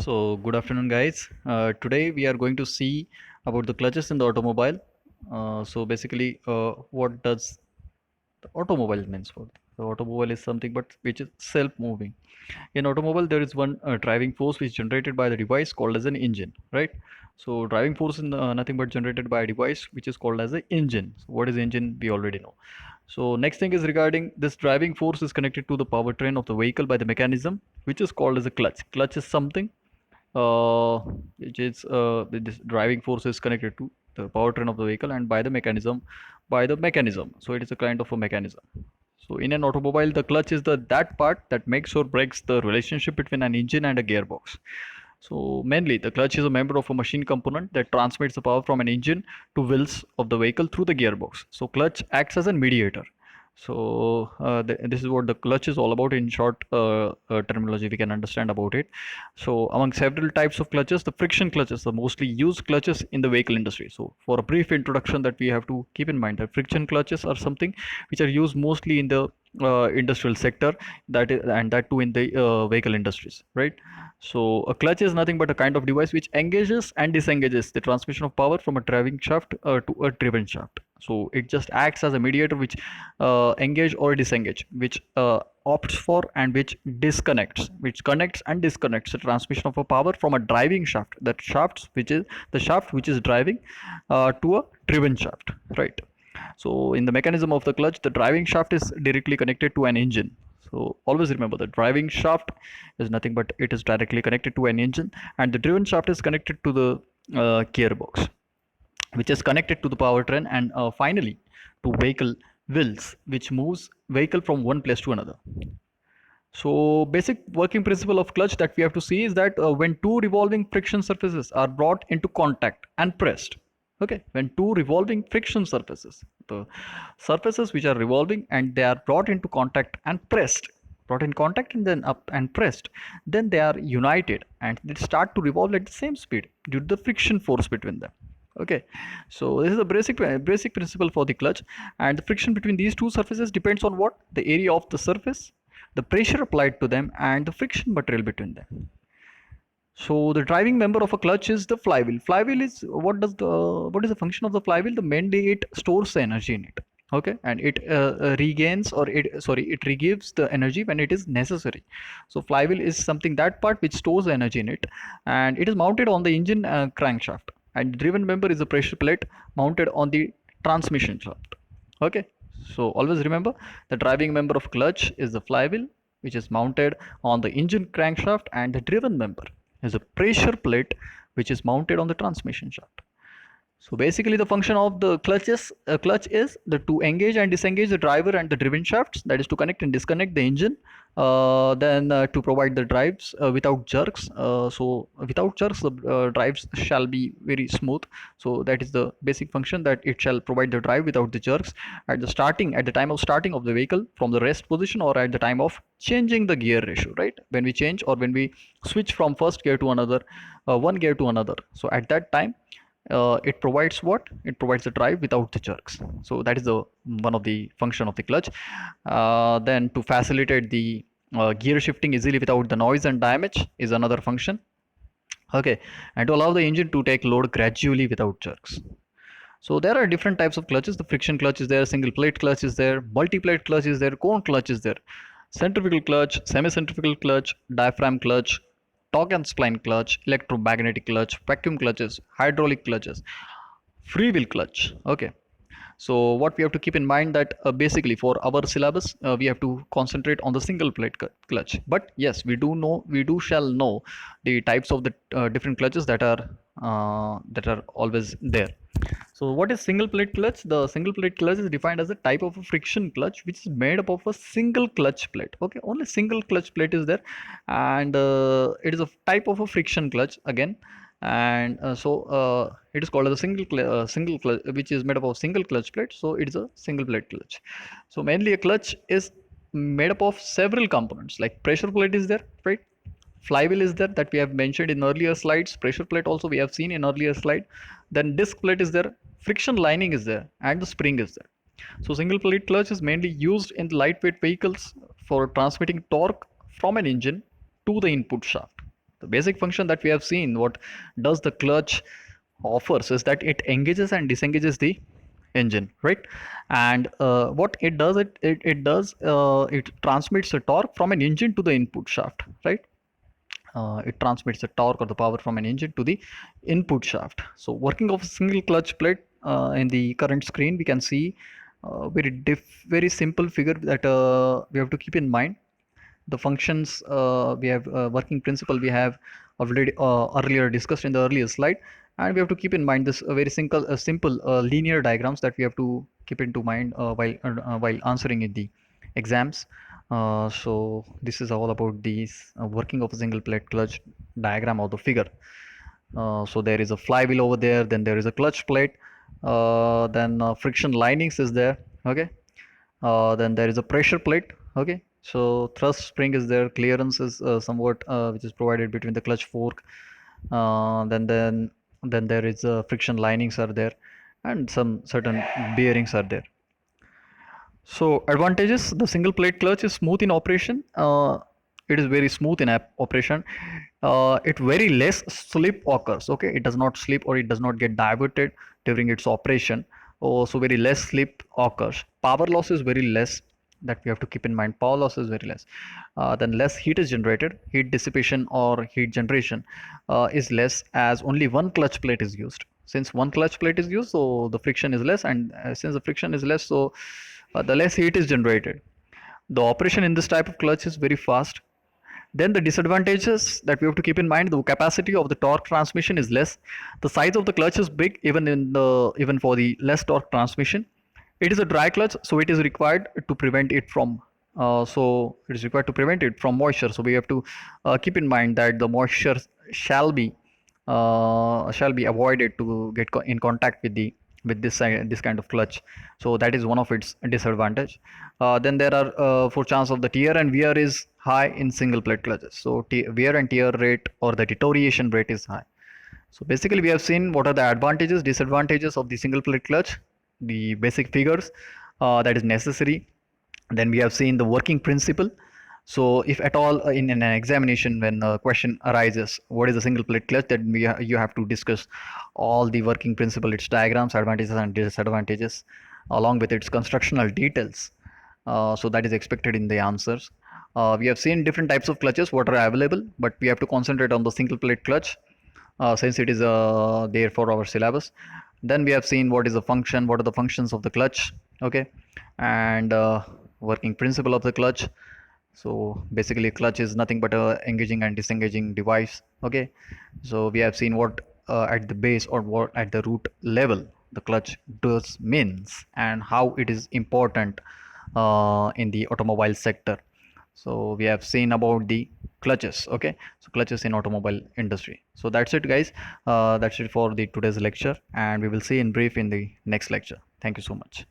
So, good afternoon, guys. Today we are going to see about the clutches in the automobile. What does the automobile means for? The automobile is something but which is self-moving. In automobile, there is one driving force which is generated by the device called as an engine, right? So, driving force is nothing but generated by a device which is called as an engine. So, what is engine? We already know. So, next thing is regarding this driving force is connected to the powertrain of the vehicle by the mechanism which is called as a clutch. Clutch is something uh, which is this driving force is connected to the powertrain of the vehicle and by the mechanism. So it is a kind of a mechanism. So in an automobile, the clutch is the that part that makes or breaks the relationship between an engine and a gearbox. So mainly, the clutch is a member of a machine component that transmits the power from an engine to wheels of the vehicle through the gearbox. So clutch acts as a mediator. So this is what the clutch is all about in short terminology we can understand about it. So among several types of clutches, the friction clutches, the mostly used clutches in the vehicle industry. So for a brief introduction that we have to keep in mind that friction clutches are something which are used mostly in the industrial sector, that is, and that too in the vehicle industries, right? So a clutch is nothing but a kind of device which engages and disengages the transmission of power from a driving shaft to a driven shaft. So it just acts as a mediator which engage or disengage, which opts for and which connects and disconnects the transmission of a power from a driving shaft, that shaft which is the shaft which is driving to a driven shaft, right? So in the mechanism of the clutch, the driving shaft is directly connected to an engine. So always remember the driving shaft is nothing but it is directly connected to an engine, and the driven shaft is connected to the gearbox, which is connected to the powertrain, and finally to vehicle wheels, which moves vehicle from one place to another. So basic working principle of clutch that we have to see is that when two revolving friction surfaces are brought into contact and pressed, okay, when two revolving friction surfaces, the surfaces which are revolving and they are brought into contact and pressed, brought in contact and then up and pressed, then they are united and they start to revolve at the same speed due to the friction force between them. Okay, so this is a basic principle for the clutch, and the friction between these two surfaces depends on what? The area of the surface, the pressure applied to them, and the friction material between them. So the driving member of a clutch is the flywheel. Flywheel is what is the function of the flywheel? The mainly it stores the energy in it. Okay, and it regains or it sorry it regives the energy when it is necessary. So flywheel is something, that part which stores the energy in it, and it is mounted on the engine crankshaft. And the driven member is a pressure plate mounted on the transmission shaft. Okay, so always remember the driving member of clutch is the flywheel which is mounted on the engine crankshaft, and the driven member is a pressure plate which is mounted on the transmission shaft. So basically, the function of the clutch is to engage and disengage the driver and the driven shafts. That is to connect and disconnect the engine. Then to provide the drives without jerks. So without jerks, the drives shall be very smooth. So that is the basic function, that it shall provide the drive without the jerks at the time of starting of the vehicle from the rest position, or at the time of changing the gear ratio. Right, when we change or when we switch from first gear to another, one gear to another. So at that time it provides what? It provides the drive without the jerks. So that is the one of the function of the clutch. Then to facilitate the gear shifting easily without the noise and damage is another function. Okay, and to allow the engine to take load gradually without jerks. So there are different types of clutches. The friction clutch is there, single plate clutch is there, multi-plate clutch is there, cone clutch is there, centrifugal clutch, semi-centrifugal clutch, diaphragm clutch, torque and spline clutch, electromagnetic clutch, vacuum clutches, hydraulic clutches, free wheel clutch. Okay, so what we have to keep in mind that basically for our syllabus we have to concentrate on the single plate clutch, but yes, we do shall know the types of the different clutches that are always there. So what is single plate clutch? The single plate clutch is defined as a type of a friction clutch which is made up of a single clutch plate. Okay, only single clutch plate is there, and it is a type of a friction clutch again. And it is called as a single clutch, which is made up of single clutch plate. So it is a single plate clutch. So mainly a clutch is made up of several components, like pressure plate is there, right? Flywheel is there, that we have mentioned in earlier slides. Pressure plate also we have seen in earlier slide. Then disc plate is there, friction lining is there, and the spring is there. So single plate clutch is mainly used in lightweight vehicles for transmitting torque from an engine to the input shaft. The basic function that we have seen, what does the clutch offers is that it engages and disengages the engine, right? And what it does, it transmits the torque from an engine to the input shaft, right? It transmits the torque or the power from an engine to the input shaft. So working of a single clutch plate, in the current screen we can see very simple figure that we have to keep in mind. The functions, we have working principle we have already earlier discussed in the earlier slide, and we have to keep in mind this very simple linear diagrams that we have to keep into mind while answering in the exams. So this is all about these working of a single plate clutch diagram of the figure. So there is a flywheel over there, then there is a clutch plate, then friction linings is there, okay. Then there is a pressure plate, okay. So thrust spring is there, clearance is somewhat which is provided between the clutch fork. Then there is friction linings are there, and some certain bearings are there. So advantages: the single plate clutch is smooth in operation. It is very smooth in operation. It very less slip occurs. Okay, it does not slip or it does not get diverted during its operation. Oh, so very less slip occurs. Power loss is very less. That we have to keep in mind. Power loss is very less. Then less heat is generated. Heat dissipation or heat generation is less, as only one clutch plate is used. Since one clutch plate is used, so the friction is less, and since the friction is less, so the less heat is generated. The operation in this type of clutch is very fast. Then the disadvantages that we have to keep in mind: the capacity of the torque transmission is less. The size of the clutch is big, even for the less torque transmission. It is a dry clutch, so it is required to prevent it from moisture. So we have to keep in mind that the moisture shall be avoided to get in contact with this kind of clutch. So that is one of its disadvantage. Then there are for chance of the tear and wear is high in single plate clutches. So wear and tear rate or the deterioration rate is high. So basically we have seen what are the advantages, disadvantages of the single plate clutch, the basic figures that is necessary. Then we have seen the working principle. So if at all in an examination, when a question arises, what is a single plate clutch, then you have to discuss all the working principle, its diagrams, advantages and disadvantages, along with its constructional details. So that is expected in the answers. We have seen different types of clutches what are available, but we have to concentrate on the single plate clutch since it is there for our syllabus. Then we have seen what is the function, what are the functions of the clutch, okay, and working principle of the clutch. So basically clutch is nothing but a engaging and disengaging device, okay. So we have seen what at the base or what at the root level the clutch does means, and how it is important in the automobile sector. So we have seen about the clutches, okay. So clutches in automobile industry. So that's it guys, that's it for the today's lecture, and we will see in brief in the next lecture. Thank you so much.